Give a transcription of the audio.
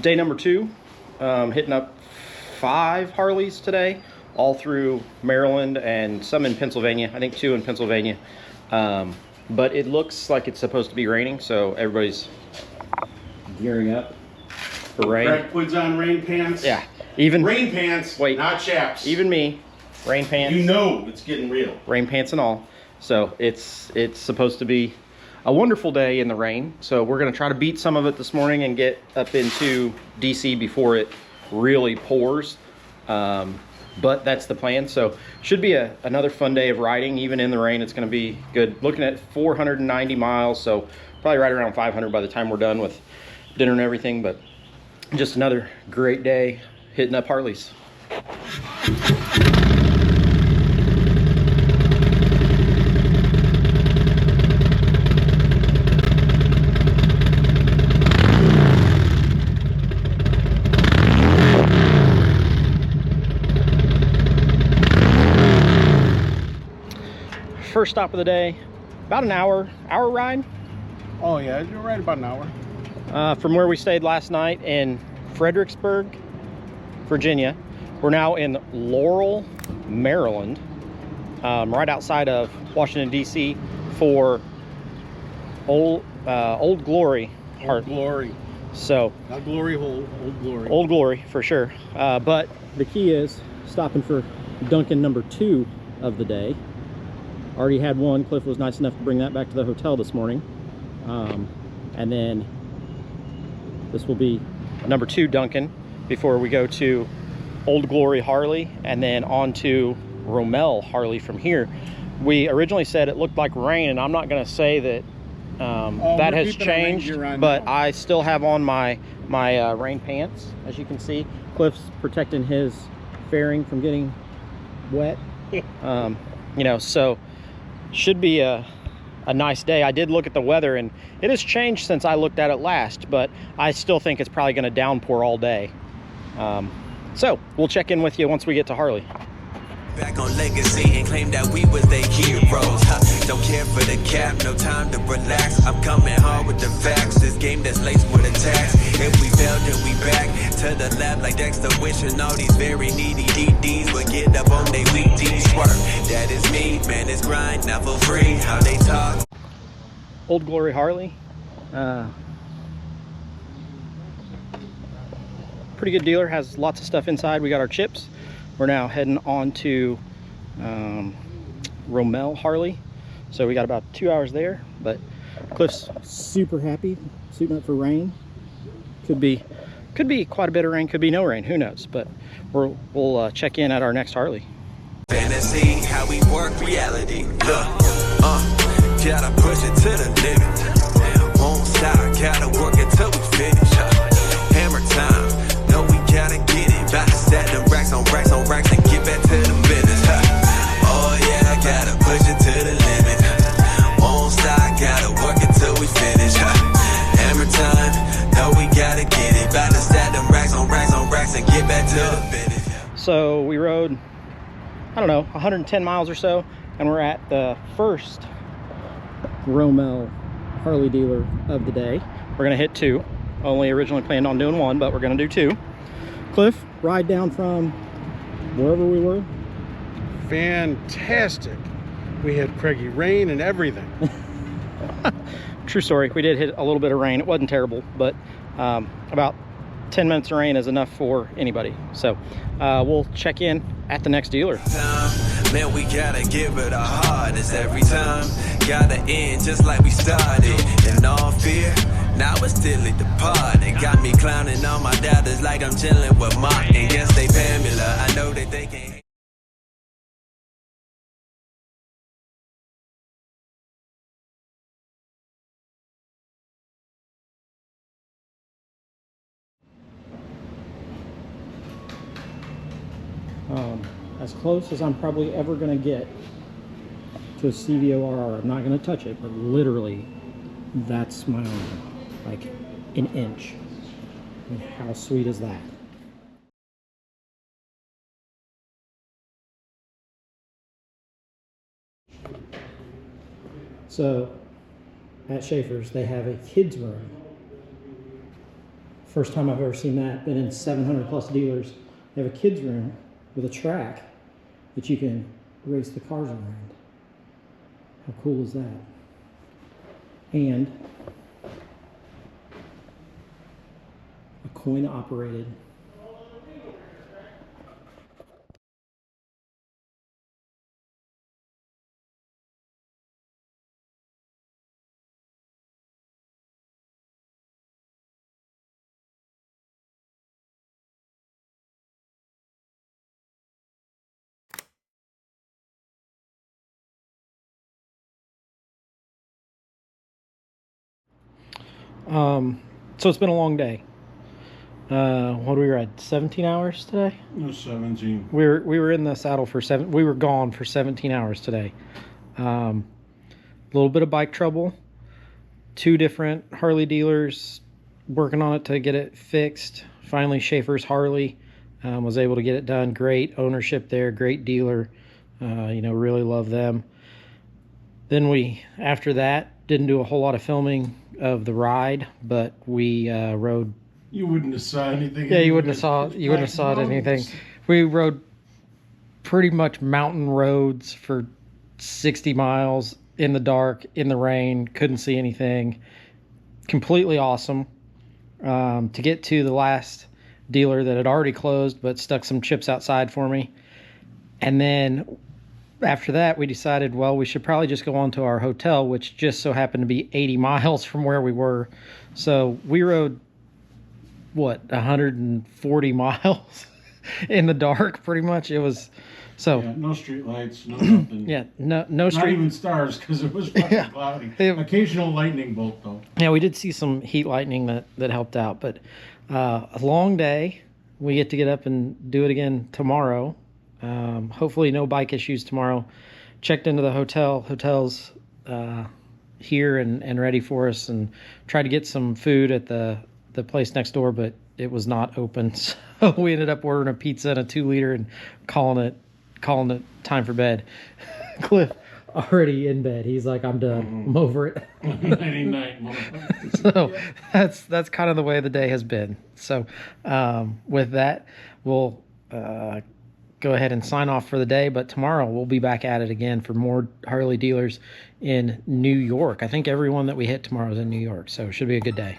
Day number 2, hitting up 5 Harleys today, all through Maryland and some in Pennsylvania. I think 2 in Pennsylvania. But it looks like it's supposed to be raining, so everybody's gearing up for rain. Greg puts on rain pants. Yeah, even rain pants. Wait, not chaps. Even me, rain pants. You know it's getting real. Rain pants and all. So it's supposed to be a wonderful day in the rain. So we're gonna try to beat some of it this morning and get up into DC before it really pours. But that's the plan. So should be another fun day of riding. Even in the rain, it's gonna be good. Looking at 490 miles, so probably right around 500 by the time we're done with dinner and everything. But just another great day hitting up Harleys. First stop of the day, about an hour ride. Oh yeah, you're right, about an hour. From where we stayed last night in Fredericksburg, Virginia. We're now in Laurel, Maryland, right outside of Washington, D.C. for Old Glory. Old Glory. So, not Glory Hole, Old Glory. Old Glory, for sure. But the key is stopping for Dunkin' number 2 of the day. Already had one. Cliff was nice enough to bring that back to the hotel this morning. And then this will be number 2 Dunkin' before we go to Old Glory Harley and then on to Rommel Harley from here. We originally said it looked like rain, and I'm not going to say that that has changed, but I still have on my rain pants, as you can see. Cliff's protecting his fairing from getting wet. You know, so should be a nice day. I did look at the weather, and it has changed since I looked at it last, but I still think it's probably going to downpour all day. So we'll check in with you once we get to Harley. Back on legacy and claim that we was their heroes. Don't care for the cap, no time to relax. I'm coming hard with the facts. This game that's laced with attacks. If we fail, then we back to the lab like Dexter, wishing all these very needy DDs would get up on they weak D's work. That is me, man, it's grind, not for free. How they talk. Old Glory Harley. Pretty good dealer, has lots of stuff inside. We got our chips. We're now heading on to Rommel Harley. So we got about 2 hours there, but Cliff's super happy, suiting up for rain. Could be quite a bit of rain, could be no rain, who knows? But we'll check in at our next Harley. Fantasy, how we work reality. Look, gotta push it to the limit. Won't stop, gotta work it till we finish. Hammer time, no, we gotta get it. About to stack them racks on racks on racks and get back to the business. Oh yeah, I gotta push it to the limit. Won't stop, gotta work it till we finish. Hammer time, no, we gotta get it. About to stack them racks on racks on racks and get back to the business. So we rode, I don't know, 110 miles or so, and we're at the first Rommel Harley dealer of the day. We're gonna hit 2. Only originally planned on doing 1, but we're gonna do 2. Cliff, ride down from wherever we were. Fantastic. We had craggy rain and everything. True story. We did hit a little bit of rain. It wasn't terrible, but about 10 minutes of rain is enough for anybody. So we'll check in at the next dealer. Man, we gotta give it our hardest every time. Gotta end just like we started. In all fear, now it's still at the party. Got me clowning on my doubters like I'm chilling with Martin. Guess they Pamela, I know that they can't. As close as I'm probably ever going to get to a CVORR. I'm not going to touch it, but literally that's my arm, like an inch. I mean, how sweet is that? So at Schaeffer's they have a kids room First time I've ever seen that. Been in 700 plus dealers. They have a kids room with a track that you can race the cars around. How cool is that? And a coin operated. So it's been a long day. What did we ride? 17 hours today? No, 17. We were in the saddle for we were gone for 17 hours today. A little bit of bike trouble. 2 different Harley dealers working on it to get it fixed. Finally, Schaeffer's Harley was able to get it done. Great ownership there, great dealer. You know, really love them. Then we, after that, didn't do a whole lot of filming of the ride, but we rode. You wouldn't have saw anything. Yeah, you wouldn't have saw anything. We rode pretty much mountain roads for 60 miles in the dark, in the rain, couldn't see anything. Completely awesome. To get to the last dealer that had already closed but stuck some chips outside for me. And then after that, we decided, well, we should probably just go on to our hotel, which just so happened to be 80 miles from where we were. So we rode, what, 140 miles in the dark, pretty much. It was, so. Yeah, no street lights, no nothing. Yeah, no street. Not even stars, because it was fucking cloudy. Occasional lightning bolt, though. Yeah, we did see some heat lightning that helped out, but a long day. We get to get up and do it again tomorrow. Hopefully no bike issues tomorrow. Checked into the hotel's here and ready for us, and tried to get some food at the place next door, but it was not open. So we ended up ordering a pizza and a 2-liter and calling it time for bed. Cliff already in bed. He's like, I'm done. I'm over it. Nighty night, motherfucker. So that's kind of the way the day has been. So with that, we'll go ahead and sign off for the day, but tomorrow we'll be back at it again for more Harley dealers in New York. I think everyone that we hit tomorrow is in New York, so it should be a good day.